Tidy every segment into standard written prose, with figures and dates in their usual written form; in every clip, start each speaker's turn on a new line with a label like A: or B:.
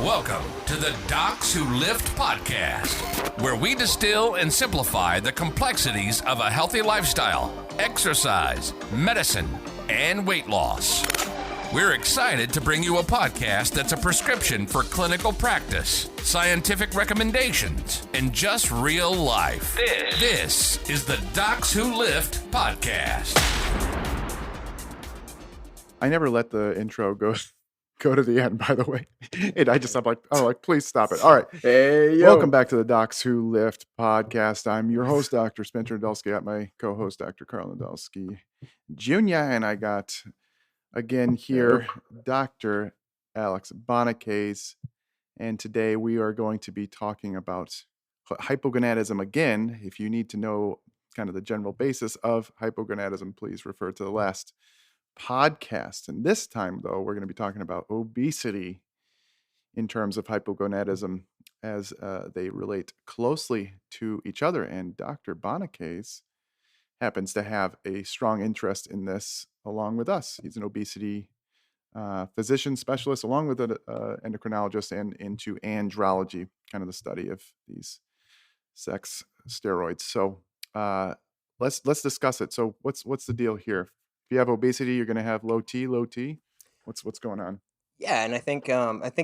A: Welcome to the Docs Who Lift podcast, where we distill and simplify the complexities of a healthy lifestyle, exercise, medicine, and weight loss. We're excited to bring you a podcast that's a prescription for clinical practice, scientific recommendations, and just real life. This is the Docs Who Lift podcast.
B: I never let the intro go to the end, by the way. And I'm like, please stop it. All right.
C: Hey, yo.
B: Welcome back to the Docs Who Lift podcast. I'm your host, Dr. Spencer Nadolsky. I got my co-host, Dr. Karl Nadolsky Jr. And I got, again here, Dr. Alex Bonnecaze. And today we are going to be talking about hypogonadism again. If you need to know kind of the general basis of hypogonadism, please refer to the last podcast. And this time, though, we're going to be talking about obesity in terms of hypogonadism as they relate closely to each other. And Dr. Bonnecaze happens to have a strong interest in this along with us. He's an obesity physician specialist along with an endocrinologist and into andrology, kind of the study of these sex steroids. So let's discuss it. So what's the deal here? If you have obesity, you're going to have low T. What's going on?
C: Yeah, and I think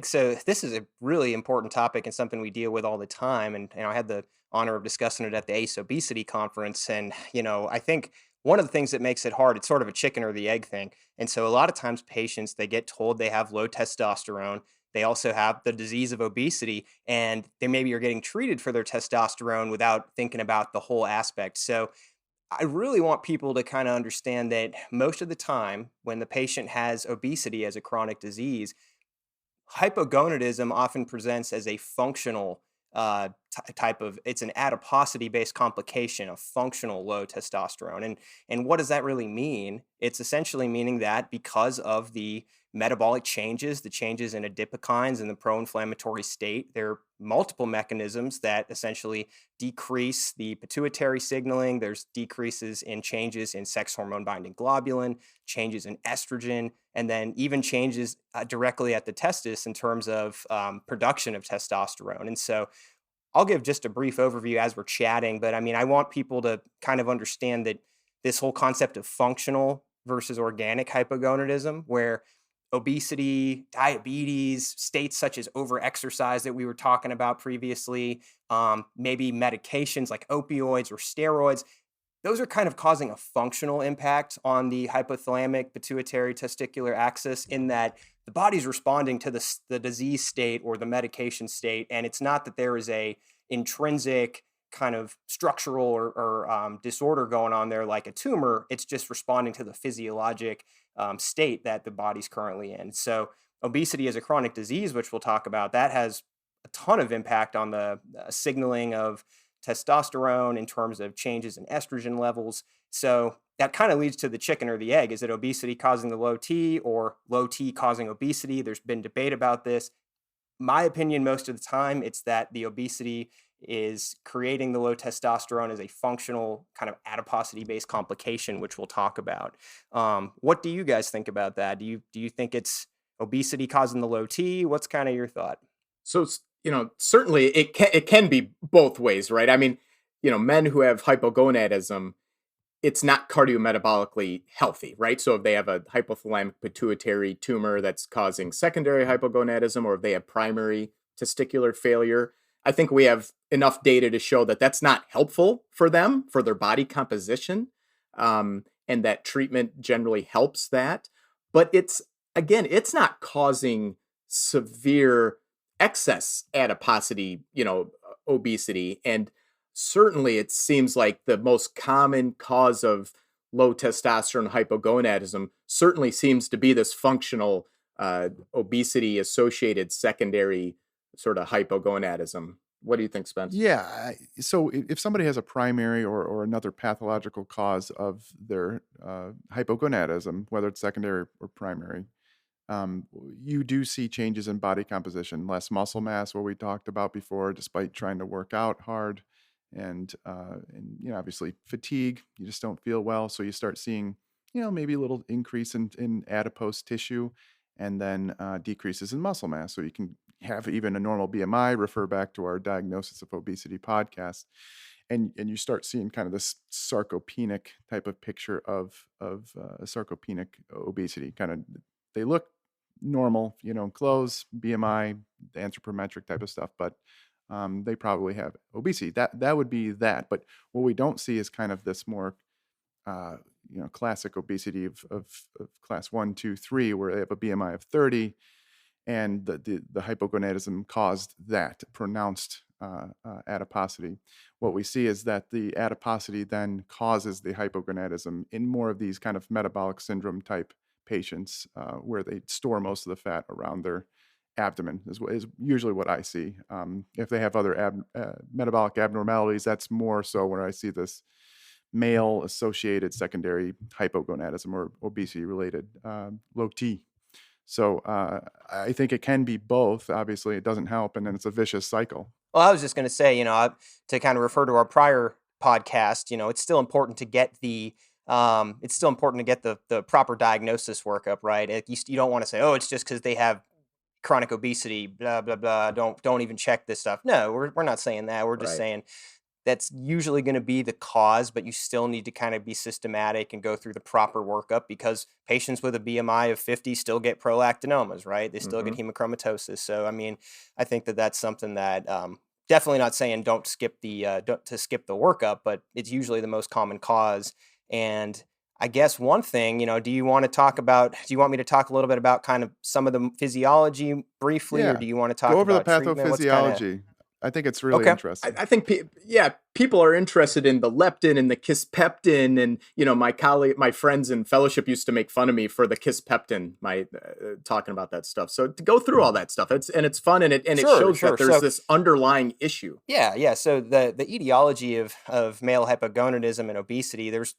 C: so. This is a really important topic and something we deal with all the time. And I had the honor of discussing it at the ACE Obesity Conference. And I think one of the things that makes it hard, it's sort of a chicken or the egg thing. And so a lot of times patients, they get told they have low testosterone. They also have the disease of obesity, and they maybe are getting treated for their testosterone without thinking about the whole aspect. So I really want people to kind of understand that most of the time when the patient has obesity as a chronic disease, hypogonadism often presents as a functional type of, it's an adiposity-based complication of functional low testosterone. And what does that really mean? It's essentially meaning that because of the metabolic changes, the changes in adipokines and the pro-inflammatory state, there are multiple mechanisms that essentially decrease the pituitary signaling. There's decreases in changes in sex hormone binding globulin, changes in estrogen, and then even changes directly at the testis in terms of production of testosterone. And so I'll give just a brief overview as we're chatting, but I want people to kind of understand that this whole concept of functional versus organic hypogonadism, where obesity, diabetes, states such as overexercise that we were talking about previously, maybe medications like opioids or steroids, those are kind of causing a functional impact on the hypothalamic pituitary testicular axis in that the body's responding to the disease state or the medication state. And it's not that there is a intrinsic kind of structural or disorder going on there like a tumor. It's just responding to the physiologic state that the body's currently in. So obesity is a chronic disease, which we'll talk about. That has a ton of impact on the signaling of testosterone in terms of changes in estrogen levels. So that kind of leads to the chicken or the egg. Is it obesity causing the low T or low T causing obesity? There's been debate about this. My opinion, most of the time, it's that the obesity is creating the low testosterone as a functional kind of adiposity-based complication, which we'll talk about. What do you guys think about that? Do you think it's obesity causing the low T? What's kind of your thought?
D: So, certainly it can be both ways, right? Men who have hypogonadism, it's not cardiometabolically healthy, right? So if they have a hypothalamic pituitary tumor that's causing secondary hypogonadism, or if they have primary testicular failure, I think we have enough data to show that that's not helpful for them, for their body composition, and that treatment generally helps that. But it's not causing severe excess adiposity, obesity. And certainly it seems like the most common cause of low testosterone hypogonadism certainly seems to be this functional obesity associated secondary sort of hypogonadism. What do you think, Spence?
B: Yeah. So if somebody has a primary or another pathological cause of their hypogonadism, whether it's secondary or primary, you do see changes in body composition, less muscle mass, what we talked about before, despite trying to work out hard, and obviously fatigue. You just don't feel well, so you start seeing maybe a little increase in adipose tissue, and then decreases in muscle mass. So you can have even a normal BMI, refer back to our Diagnosis of Obesity podcast, and you start seeing kind of this sarcopenic type of picture of sarcopenic obesity. Kind of, they look normal, clothes, BMI, the anthropometric type of stuff, but they probably have obesity. That would be that. But what we don't see is kind of this more classic obesity of class 1, 2, 3, where they have a BMI of 30, and the hypogonadism caused that pronounced adiposity. What we see is that the adiposity then causes the hypogonadism in more of these kind of metabolic syndrome type patients, where they store most of the fat around their abdomen is usually what I see. If they have other metabolic abnormalities, that's more so where I see this male associated secondary hypogonadism or obesity-related low T. So I think it can be both. Obviously, it doesn't help, and then it's a vicious cycle.
C: Well, I was just going to say, to kind of refer to our prior podcast, it's still important to get the proper diagnosis workup, right? You don't want to say, oh, it's just because they have chronic obesity, blah blah blah. Don't even check this stuff. No, we're not saying that. We're just saying that's usually going to be the cause, but you still need to kind of be systematic and go through the proper workup, because patients with a BMI of 50 still get prolactinomas, right? They still get hemochromatosis. So, I mean, I think that's something that definitely not saying don't skip the workup, but it's usually the most common cause. And I guess one thing, do you want me to talk a little bit about kind of some of the physiology briefly, or do you want to talk
B: go over
C: about
B: the pathophysiology? I think it's really interesting.
D: I think, people are interested in the leptin and the kisspeptin, and my friends in fellowship used to make fun of me for the kisspeptin, talking about that stuff. So to go through all that stuff, it's fun, and it shows that there's this underlying issue.
C: Yeah. So the etiology of male hypogonadism and obesity, there's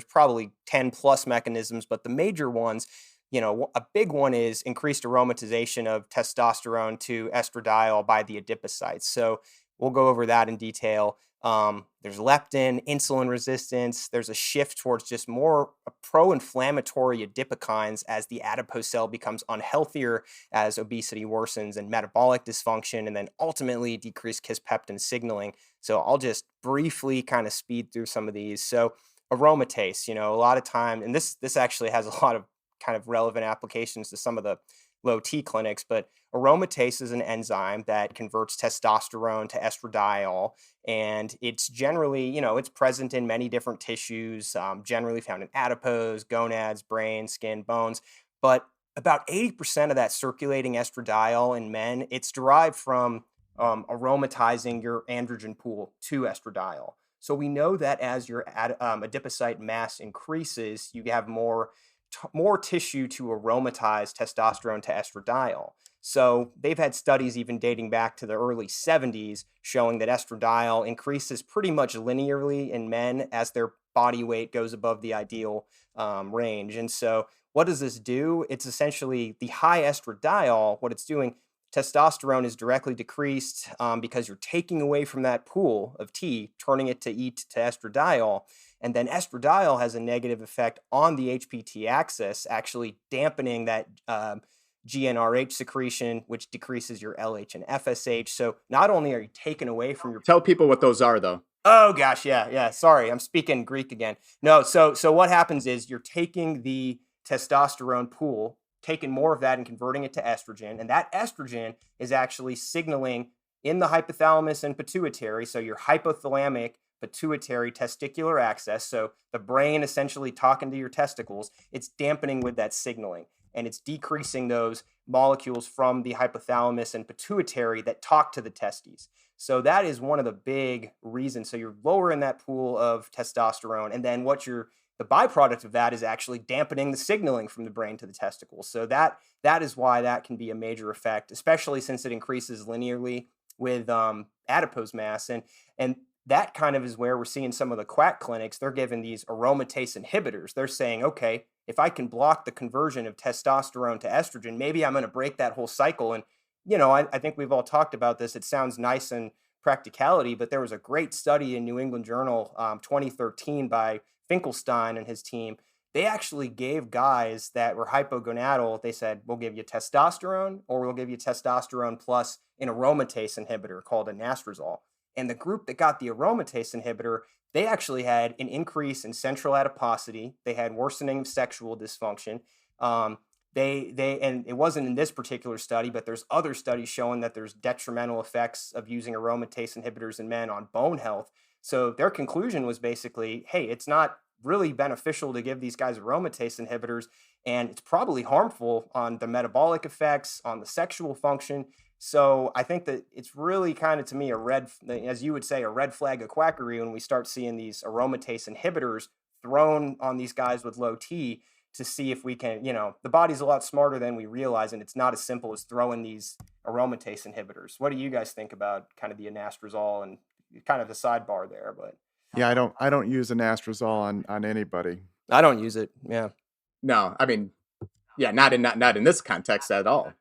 C: probably 10 plus mechanisms, but the major ones, a big one is increased aromatization of testosterone to estradiol by the adipocytes. So we'll go over that in detail. There's leptin, insulin resistance. There's a shift towards just more pro-inflammatory adipokines as the adipose cell becomes unhealthier, as obesity worsens, and metabolic dysfunction, and then ultimately decreased kisspeptin signaling. So I'll just briefly kind of speed through some of these. So aromatase, a lot of time, and this actually has a lot of kind of relevant applications to some of the low T clinics, but aromatase is an enzyme that converts testosterone to estradiol, and it's generally, it's present in many different tissues, generally found in adipose, gonads, brain, skin, bones, but about 80% of that circulating estradiol in men, it's derived from aromatizing your androgen pool to estradiol. So we know that as your adipocyte mass increases, you have more tissue to aromatize testosterone to estradiol. So they've had studies even dating back to the early 70s showing that estradiol increases pretty much linearly in men as their body weight goes above the ideal range. And so what does this do? It's essentially the high estradiol, what it's doing, testosterone is directly decreased because you're taking away from that pool of T, turning it to E to estradiol. And then estradiol has a negative effect on the HPT axis, actually dampening that GnRH secretion, which decreases your LH and FSH. So not only are you taken away from your...
D: Tell people what those are, though.
C: Oh, gosh, yeah. Sorry, I'm speaking Greek again. No, so what happens is you're taking the testosterone pool, taking more of that and converting it to estrogen. And that estrogen is actually signaling in the hypothalamus and pituitary. So your hypothalamic pituitary testicular axis, so the brain essentially talking to your testicles, it's dampening with that signaling, and it's decreasing those molecules from the hypothalamus and pituitary that talk to the testes. So that is one of the big reasons. So you're lowering that pool of testosterone, and then the byproduct of that is actually dampening the signaling from the brain to the testicles. So that is why that can be a major effect, especially since it increases linearly with adipose mass. And that kind of is where we're seeing some of the quack clinics. They're giving these aromatase inhibitors. They're saying, okay, if I can block the conversion of testosterone to estrogen, maybe I'm going to break that whole cycle. And, I think we've all talked about this. It sounds nice in practicality, but there was a great study in New England Journal 2013 by Finkelstein and his team they actually gave guys that were hypogonadal, they said, we'll give you testosterone, or we'll give you testosterone plus an aromatase inhibitor called anastrozole. And the group that got the aromatase inhibitor, they actually had an increase in central adiposity. They had worsening of sexual dysfunction. And it wasn't in this particular study, but there's other studies showing that there's detrimental effects of using aromatase inhibitors in men on bone health. So their conclusion was basically, hey, it's not really beneficial to give these guys aromatase inhibitors, and it's probably harmful on the metabolic effects, on the sexual function. So I think that it's really kind of, to me, as you would say, a red flag of quackery when we start seeing these aromatase inhibitors thrown on these guys with low T, to see if we can, the body's a lot smarter than we realize, and it's not as simple as throwing these aromatase inhibitors. What do you guys think about kind of the anastrozole and kind of the sidebar there? But
B: Yeah, I don't use anastrozole on anybody.
C: I don't use it. Yeah.
D: No, I mean, yeah, not in this context at all.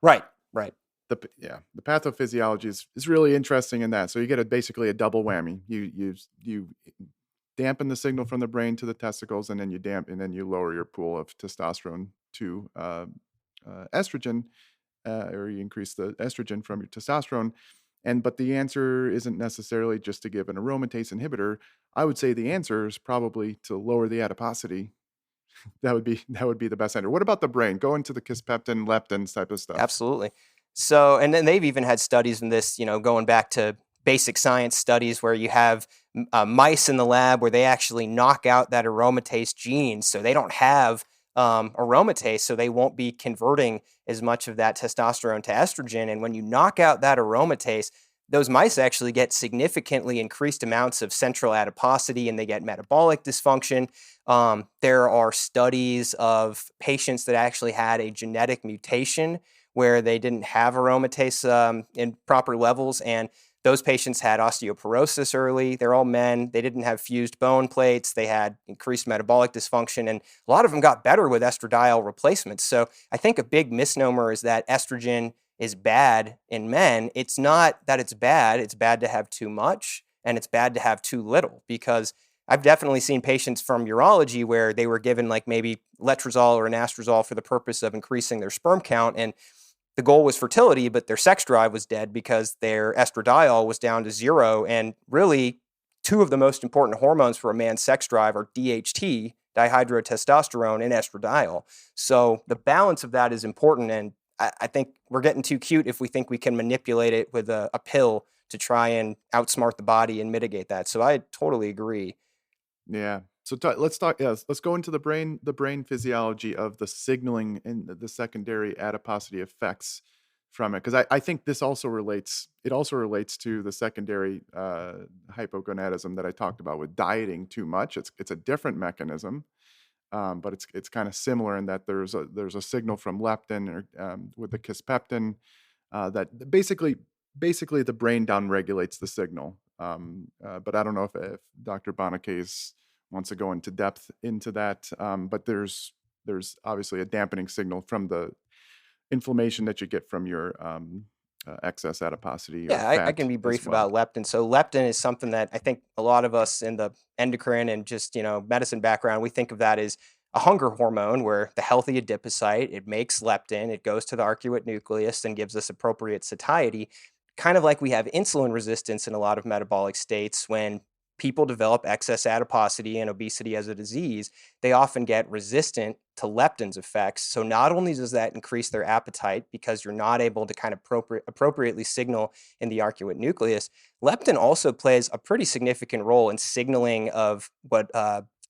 C: Right.
B: The pathophysiology is really interesting in that. So you get basically a double whammy. You dampen the signal from the brain to the testicles, and then you lower your pool of testosterone to estrogen, or you increase the estrogen from your testosterone. But the answer isn't necessarily just to give an aromatase inhibitor. I would say the answer is probably to lower the adiposity. That would be the best answer. What about the brain? Go into the kisspeptin, leptins type of stuff.
C: Absolutely. So, and then they've even had studies in this, going back to basic science studies where you have mice in the lab where they actually knock out that aromatase gene, so they don't have aromatase, so they won't be converting as much of that testosterone to estrogen. And when you knock out that aromatase, those mice actually get significantly increased amounts of central adiposity, and they get metabolic dysfunction. There are studies of patients that actually had a genetic mutation where they didn't have aromatase in proper levels, and those patients had osteoporosis early. They're all men. They didn't have fused bone plates. They had increased metabolic dysfunction, and a lot of them got better with estradiol replacements. So I think a big misnomer is that estrogen is bad in men. It's not that it's bad. It's bad to have too much, and it's bad to have too little, because I've definitely seen patients from urology where they were given like maybe letrozole or anastrozole for the purpose of increasing their sperm count, and the goal was fertility, but their sex drive was dead because their estradiol was down to 0. And really, two of the most important hormones for a man's sex drive are DHT, dihydrotestosterone, and estradiol. So the balance of that is important. And I think we're getting too cute if we think we can manipulate it with a pill to try and outsmart the body and mitigate that. So I totally agree.
B: Yeah. So let's talk. Yes, let's go into the brain physiology of the signaling and the secondary adiposity effects from it, because I think this also relates. It also relates to the secondary hypogonadism that I talked about with dieting too much. It's a different mechanism, but it's kind of similar in that there's a signal from leptin or with the kisspeptin that basically the brain downregulates the signal. But I don't know if Dr. Bonnecaze wants to go into depth into that. But there's obviously a dampening signal from the inflammation that you get from your excess adiposity.
C: Yeah, I can be brief about leptin. So leptin is something that I think a lot of us in the endocrine and just, medicine background, we think of that as a hunger hormone, where the healthy adipocyte, it makes leptin, it goes to the arcuate nucleus and gives us appropriate satiety. Kind of like we have insulin resistance in a lot of metabolic states. When people develop excess adiposity and obesity as a disease, they often get resistant to leptin's effects. So not only does that increase their appetite because you're not able to kind of appropriately signal in the arcuate nucleus, leptin also plays a pretty significant role in signaling of what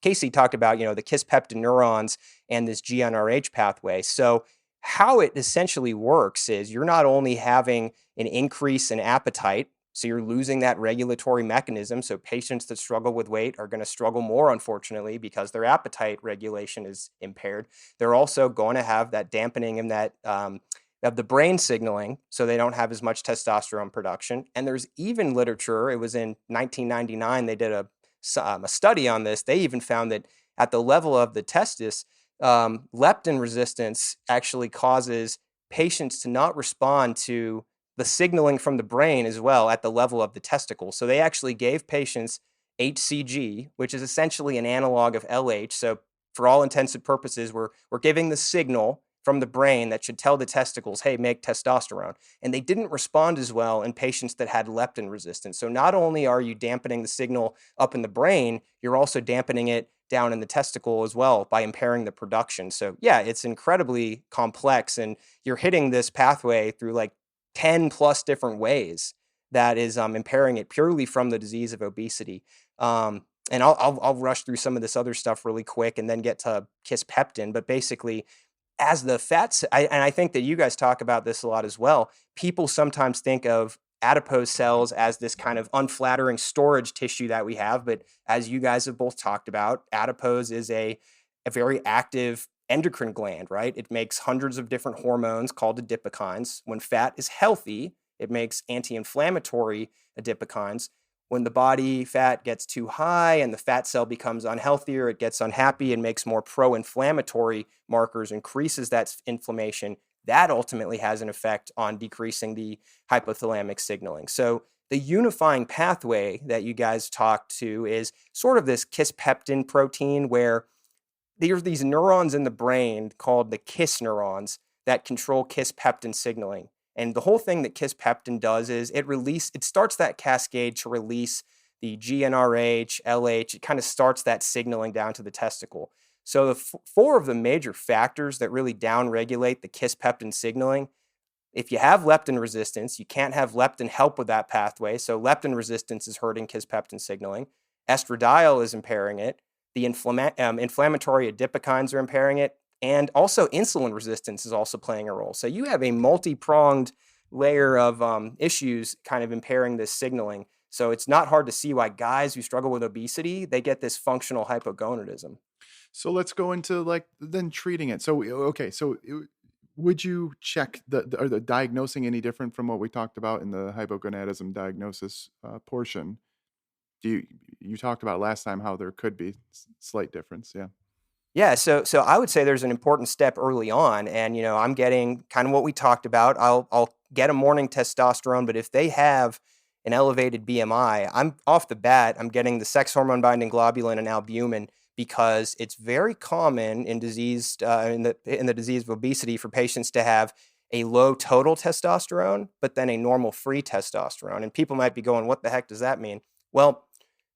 C: Casey talked about, the kisspeptin neurons and this GnRH pathway. So how it essentially works is you're not only having an increase in appetite, so you're losing that regulatory mechanism. So patients that struggle with weight are going to struggle more, unfortunately, because their appetite regulation is impaired. They're also going to have that dampening in that of the brain signaling, so they don't have as much testosterone production. And there's even literature. It was in 1999. They did a study on this. They even found that at the level of the testis, leptin resistance actually causes patients to not respond to the signaling from the brain as well at the level of the testicle. So they actually gave patients HCG, which is essentially an analog of LH. So for all intents and purposes, we're giving the signal from the brain that should tell the testicles, hey, make testosterone. And they didn't respond as well in patients that had leptin resistance. So not only are you dampening the signal up in the brain, you're also dampening it down in the testicle as well by impairing the production. So yeah, it's incredibly complex, and you're hitting this pathway through like 10 plus different ways that is impairing it purely from the disease of obesity. And I'll rush through some of this other stuff really quick and then get to kisspeptin. But basically, as the fats, and I think that you guys talk about this a lot as well, people sometimes think of adipose cells as this kind of unflattering storage tissue that we have. But as you guys have both talked about, adipose is a very active endocrine gland, right? It makes hundreds of different hormones called adipokines. When fat is healthy, it makes anti-inflammatory adipokines. When the body fat gets too high and the fat cell becomes unhealthier, it gets unhappy and makes more pro-inflammatory markers, increases that inflammation. That ultimately has an effect on decreasing the hypothalamic signaling. So the unifying pathway that you guys talked to is sort of this kisspeptin protein, where there's these neurons in the brain called the KISS neurons that control kisspeptin signaling. And the whole thing that kisspeptin does is it starts that cascade to release the GnRH, LH. It kind of starts that signaling down to the testicle. So the four of the major factors that really downregulate the kisspeptin signaling, if you have leptin resistance, you can't have leptin help with that pathway. So leptin resistance is hurting kisspeptin signaling. Estradiol is impairing it. The inflammatory adipokines are impairing it. And also insulin resistance is also playing a role. So you have a multi-pronged layer of issues kind of impairing this signaling. So it's not hard to see why guys who struggle with obesity, they get this functional hypogonadism.
B: So let's go into then treating it. So, okay. So would you check are the diagnosing any different from what we talked about in the hypogonadism diagnosis portion? You talked about last time how there could be slight difference. Yeah.
C: Yeah, so I would say there's an important step early on, and I'm getting kind of what we talked about. I'll get a morning testosterone, but if they have an elevated BMI, I'm off the bat, I'm getting the sex hormone binding globulin and albumin, because it's very common in the disease of obesity for patients to have a low total testosterone, but then a normal free testosterone. And people might be going, what the heck does that mean? Well,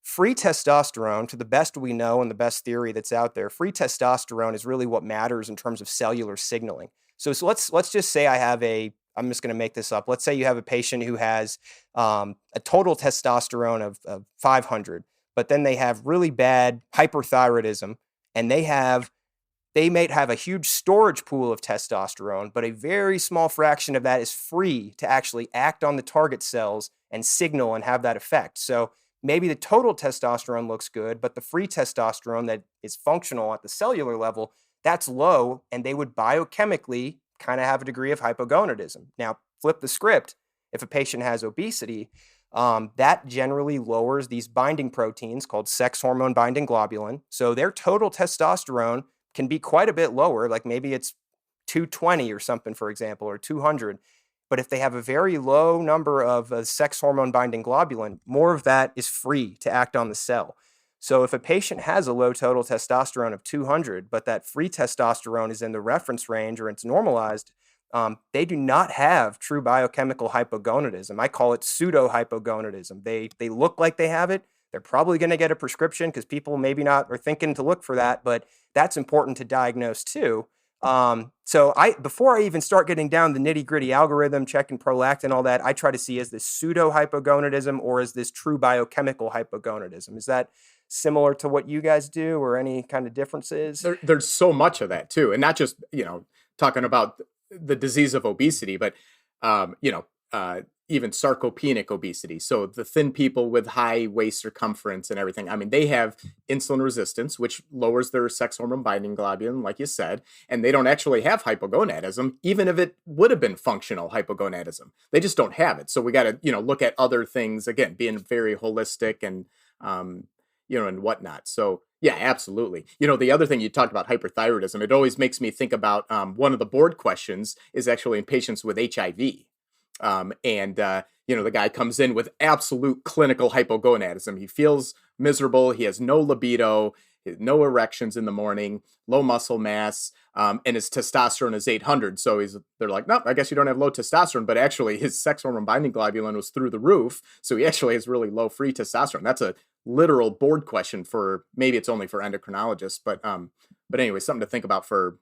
C: free testosterone, to the best we know and the best theory that's out there, free testosterone is really what matters in terms of cellular signaling. So let's just say I'm just going to make this up. Let's say you have a patient who has a total testosterone of 500, but then they have really bad hyperthyroidism, and they might have a huge storage pool of testosterone, but a very small fraction of that is free to actually act on the target cells and signal and have that effect. So maybe the total testosterone looks good, but the free testosterone that is functional at the cellular level, that's low, and they would biochemically kind of have a degree of hypogonadism. Now, flip the script. If a patient has obesity, that generally lowers these binding proteins called sex hormone binding globulin. So their total testosterone can be quite a bit lower, like maybe it's 220 or something, for example, or 200. But if they have a very low number of sex hormone binding globulin, more of that is free to act on the cell. So if a patient has a low total testosterone of 200, but that free testosterone is in the reference range or it's normalized, they do not have true biochemical hypogonadism. I call it pseudo hypogonadism. They look like they have it. They're probably going to get a prescription because people maybe not are thinking to look for that, but that's important to diagnose too. So before I even start getting down the nitty gritty algorithm, checking prolactin, all that, I try to see, is this pseudo hypogonadism or is this true biochemical hypogonadism? Is that similar to what you guys do, or any kind of differences?
D: There's so much of that too. And not just, talking about the disease of obesity, but, even sarcopenic obesity. So the thin people with high waist circumference and everything, I mean, they have insulin resistance, which lowers their sex hormone binding globulin, like you said, and they don't actually have hypogonadism, even if it would have been functional hypogonadism. They just don't have it. So we got to, look at other things, again, being very holistic and, and whatnot. So yeah, absolutely. The other thing you talked about, hyperthyroidism, it always makes me think about one of the board questions is actually in patients with HIV. The guy comes in with absolute clinical hypogonadism. He feels miserable. He has no libido. no erections in the morning, low muscle mass, and his testosterone is 800. So they're like, no, I guess you don't have low testosterone, but actually his sex hormone binding globulin was through the roof. So he actually has really low free testosterone. That's a literal board question for, maybe it's only for endocrinologists, but anyway, something to think about for,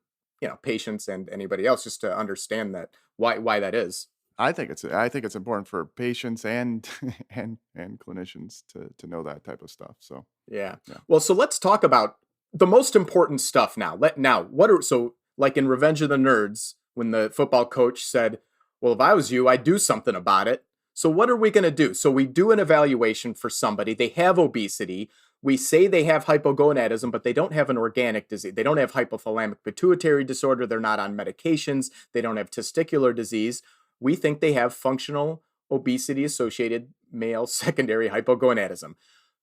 D: patients and anybody else, just to understand that why that is.
B: I think it's important for patients and and clinicians to know that type of stuff. So
D: yeah. Well, so let's talk about the most important stuff now. Like in Revenge of the Nerds, when the football coach said, "Well, if I was you, I'd do something about it." So what are we going to do? So we do an evaluation for somebody. They have obesity. We say they have hypogonadism, but they don't have an organic disease. They don't have hypothalamic pituitary disorder. They're not on medications. They don't have testicular disease. We think they have functional obesity-associated male secondary hypogonadism.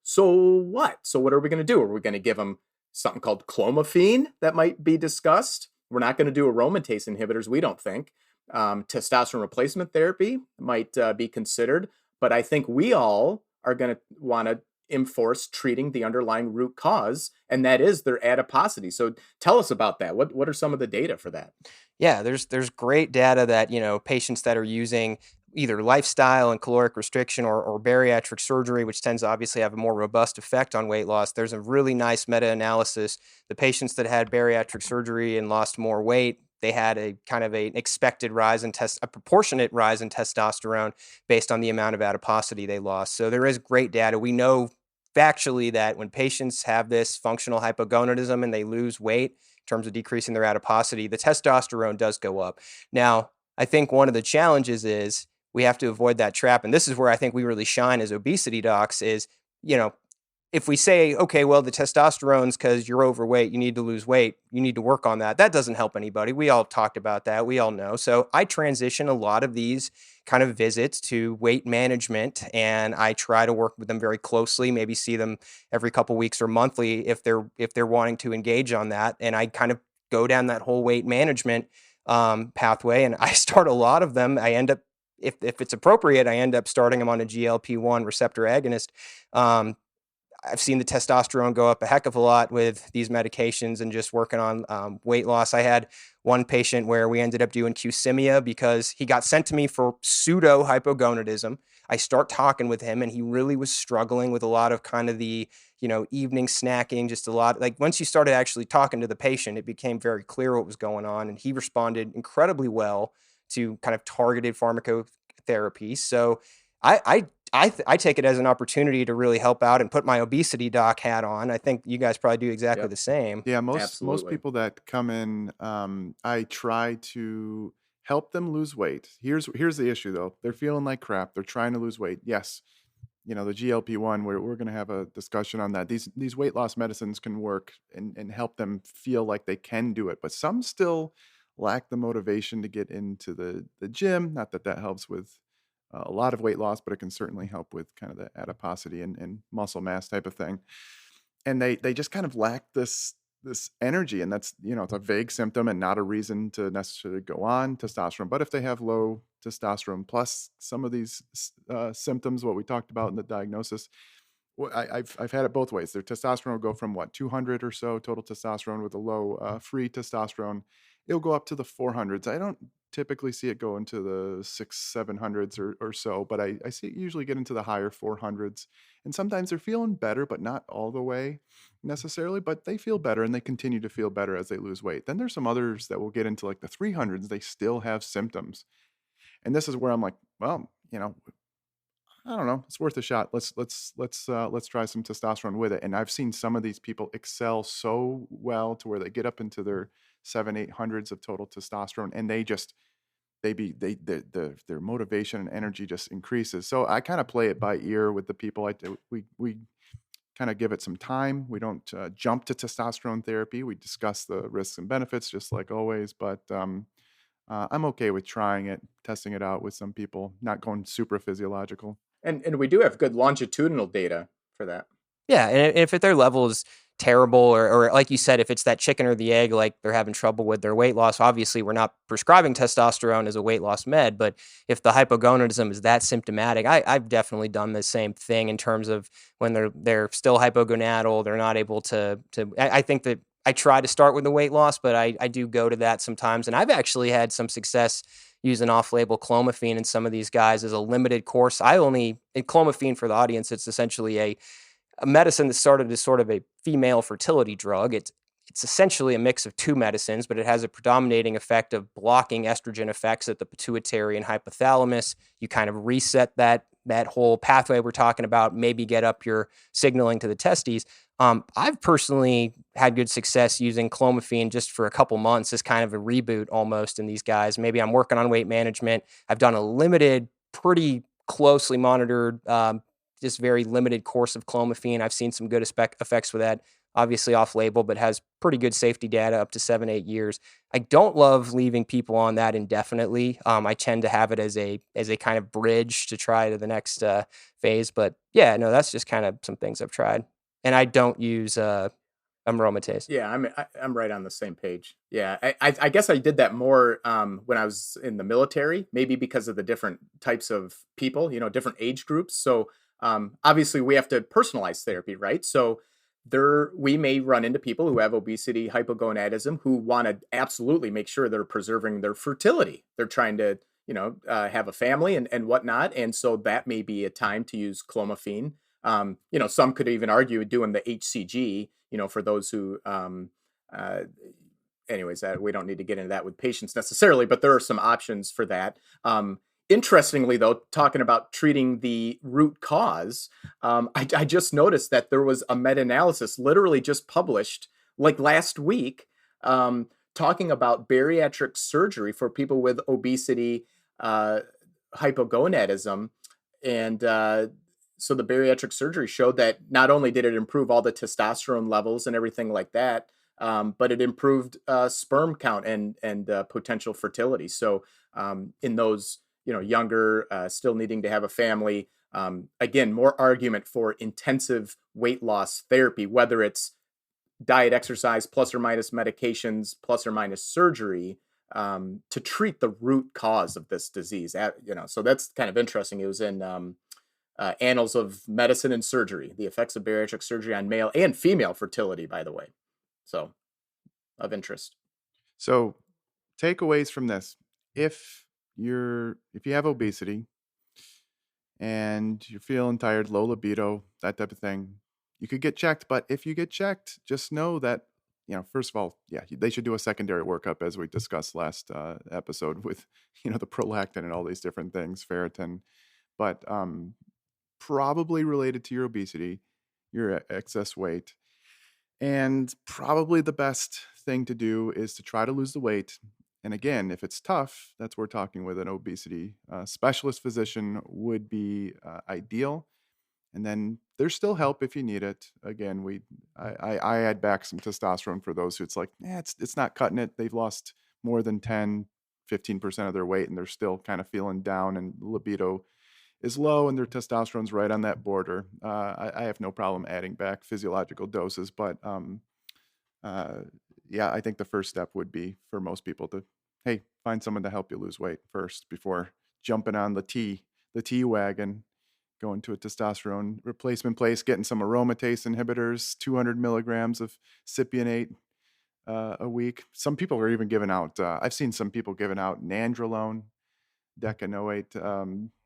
D: So what? So what are we going to do? Are we going to give them something called clomiphene that might be discussed? We're not going to do aromatase inhibitors, we don't think. Testosterone replacement therapy might be considered, but I think we all are going to want to enforce treating the underlying root cause, and that is their adiposity. So tell us about that. What are some of the data for that?
C: Yeah, there's great data that, patients that are using either lifestyle and caloric restriction or bariatric surgery, which tends to obviously have a more robust effect on weight loss. There's a really nice meta-analysis. The patients that had bariatric surgery and lost more weight, they had a kind of an expected rise in a proportionate rise in testosterone based on the amount of adiposity they lost. So there is great data. We know factually that when patients have this functional hypogonadism and they lose weight in terms of decreasing their adiposity, the testosterone does go up. Now, I think one of the challenges is we have to avoid that trap. And this is where I think we really shine as obesity docs is, if we say, okay, well, the testosterone's because you're overweight, you need to lose weight, you need to work on that. That doesn't help anybody. We all talked about that. We all know. So I transition a lot of these kind of visits to weight management, and I try to work with them very closely, maybe see them every couple weeks or monthly if they're wanting to engage on that. And I kind of go down that whole weight management pathway, and I start a lot of them. I end up, if it's appropriate, I end up starting them on a GLP-1 receptor agonist. I've seen the testosterone go up a heck of a lot with these medications and just working on weight loss. I had one patient where we ended up doing Qsimia because he got sent to me for pseudo hypogonadism. I start talking with him and he really was struggling with a lot of kind of the, evening snacking, just a lot. Like once you started actually talking to the patient, it became very clear what was going on. And he responded incredibly well to kind of targeted pharmacotherapy. So I take it as an opportunity to really help out and put my obesity doc hat on. I think you guys probably do exactly the same.
B: Yeah, most people that come in, I try to help them lose weight. Here's the issue though. They're feeling like crap. They're trying to lose weight. Yes, the GLP-1, we're going to have a discussion on that. These weight loss medicines can work and help them feel like they can do it, but some still lack the motivation to get into the gym. Not that helps with a lot of weight loss, but it can certainly help with kind of the adiposity and muscle mass type of thing. And they just kind of lack this energy, and that's it's a vague symptom and not a reason to necessarily go on testosterone. But if they have low testosterone plus some of these symptoms, what we talked about in the diagnosis, I've had it both ways. Their testosterone will go from 200 or so total testosterone with a low free testosterone. It'll go up to the 400s. I don't typically see it go into the 700s or so, but I see it usually get into the higher 400s. And sometimes they're feeling better, but not all the way necessarily, but they feel better and they continue to feel better as they lose weight. Then there's some others that will get into like the 300s. They still have symptoms. And this is where I'm like, well, I don't know. It's worth a shot. Let's try some testosterone with it. And I've seen some of these people excel so well to where they get up into their 700-800s of total testosterone, and their motivation and energy just increases. So I kind of play it by ear with the people. We kind of give it some time. We don't jump to testosterone therapy. We discuss the risks and benefits just like always. But I'm okay with trying it, testing it out with some people, not going super physiological.
D: And we do have good longitudinal data for that.
C: Yeah, and if their level is terrible, or like you said, if it's that chicken or the egg, like they're having trouble with their weight loss, obviously we're not prescribing testosterone as a weight loss med. But if the hypogonadism is that symptomatic, I've definitely done the same thing in terms of when they're still hypogonadal, they're not able to. I think that I try to start with the weight loss, but I do go to that sometimes, and I've actually had some success using off-label clomiphene in some of these guys as a limited course. Clomiphene, for the audience, it's essentially a medicine that started as sort of a female fertility drug. It's essentially a mix of two medicines, but it has a predominating effect of blocking estrogen effects at the pituitary and hypothalamus. You kind of reset that whole pathway we're talking about, maybe get up your signaling to the testes. I've personally had good success using clomiphene just for a couple months as kind of a reboot almost in these guys. Maybe I'm working on weight management. I've done a limited, pretty closely monitored, just very limited course of clomiphene. I've seen some good effects with that, obviously off label, but has pretty good safety data up to 7-8 years. I don't love leaving people on that indefinitely. I tend to have it as a kind of bridge to try to the next phase. But yeah, no, that's just kind of some things I've tried. And I don't use aromatase.
D: Yeah, I'm right on the same page. Yeah, I guess I did that more when I was in the military, maybe because of the different types of people, different age groups. So obviously we have to personalize therapy, right? So we may run into people who have obesity, hypogonadism, who want to absolutely make sure they're preserving their fertility. They're trying to, have a family and whatnot. And so that may be a time to use clomiphene. Some could even argue doing the HCG, for those who, anyways, we don't need to get into that with patients necessarily, but there are some options for that. Interestingly, though, talking about treating the root cause, I just noticed that there was a meta-analysis literally just published like last week, talking about bariatric surgery for people with obesity, hypogonadism. And so the bariatric surgery showed that not only did it improve all the testosterone levels and everything like that, but it improved sperm count and potential fertility. So in those younger, still needing to have a family. Again, more argument for intensive weight loss therapy, whether it's diet, exercise, plus or minus medications, plus or minus surgery, to treat the root cause of this disease. So that's kind of interesting. It was in Annals of Medicine and Surgery, the effects of bariatric surgery on male and female fertility, by the way. So of interest.
B: So takeaways from this. If you have obesity and you're feeling tired, low libido, that type of thing, you could get checked. But if you get checked, just know that, first of all, they should do a secondary workup, as we discussed last episode with, the prolactin and all these different things, ferritin. But probably related to your obesity, your excess weight. And probably the best thing to do is to try to lose the weight. And again, if it's tough, that's where talking with an obesity specialist physician would be ideal. And then there's still help if you need it. Again, I add back some testosterone for those who it's like, it's not cutting it. They've lost more than 10-15% of their weight and they're still kind of feeling down and libido is low and their testosterone's right on that border. I have no problem adding back physiological doses, but I think the first step would be for most people to, hey, find someone to help you lose weight first before jumping on the T wagon, going to a testosterone replacement place, getting some aromatase inhibitors, 200 milligrams of cypionate a week. Some people are even giving out, I've seen some people giving out nandrolone, decanoate,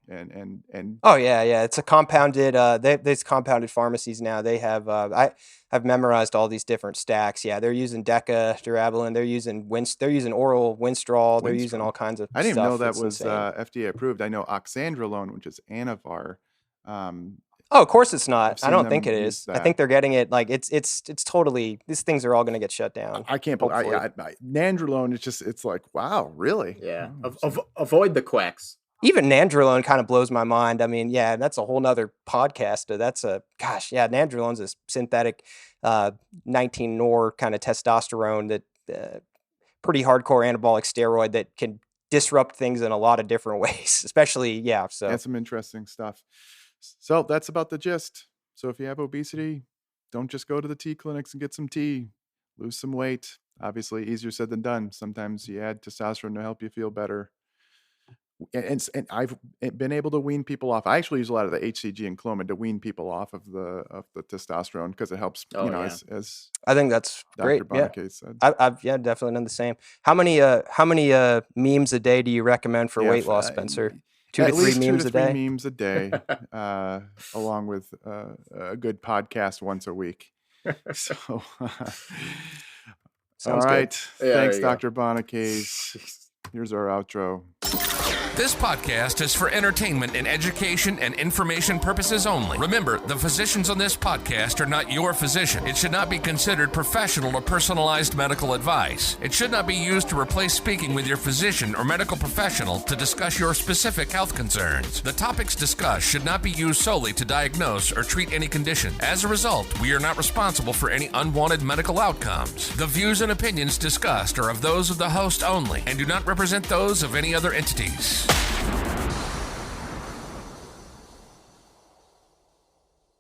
B: and
C: Oh yeah, it's a compounded. There's compounded pharmacies now. They have. I've memorized all these different stacks. Yeah, they're using Deca, Durabolin. They're using They're using oral Winstrol. They're using all kinds of.
B: I didn't even know that
C: It's
B: was
C: insane.
B: FDA approved. I know oxandrolone, which is Anavar.
C: Oh, of course it's not.
B: I've
C: I
B: seen
C: don't think
B: them
C: it
B: use
C: is. I think
B: that.
C: they're getting it like it's totally. These things are all going to get shut down.
B: I can't believe
C: Hopefully.
B: nandrolone. It's like, wow, really?
D: Yeah.
B: Wow.
D: Avoid the quacks.
C: Even nandrolone kind of blows my mind. I mean, yeah, that's a whole nother podcast. Nandrolone's a synthetic 19-nor kind of testosterone that pretty hardcore anabolic steroid that can disrupt things in a lot of different ways, especially, so.
B: That's some interesting stuff. So that's about the gist. So if you have obesity, don't just go to the tea clinics and get some tea. Lose some weight. Obviously, easier said than done. Sometimes you add testosterone to help you feel better. And I've been able to wean people off. I actually use a lot of the HCG and Clomid to wean people off of the testosterone because it helps. As
C: I think that's
B: Dr.
C: great. Yeah,
B: Bonnecaze said.
C: I've definitely done the same. How many memes a day do you recommend for weight loss, Spencer? 2 to 3 memes a day. 2 to 3
B: memes a day, along with a good podcast once a week. So, all right.
D: Yeah,
B: thanks, Dr. Bonnecaze. Here's our outro.
A: This podcast is for entertainment and education and information purposes only. Remember, the physicians on this podcast are not your physician. It should not be considered professional or personalized medical advice. It should not be used to replace speaking with your physician or medical professional to discuss your specific health concerns. The topics discussed should not be used solely to diagnose or treat any condition. As a result, we are not responsible for any unwanted medical outcomes. The views and opinions discussed are of those of the host only and do not represent those of any other entities.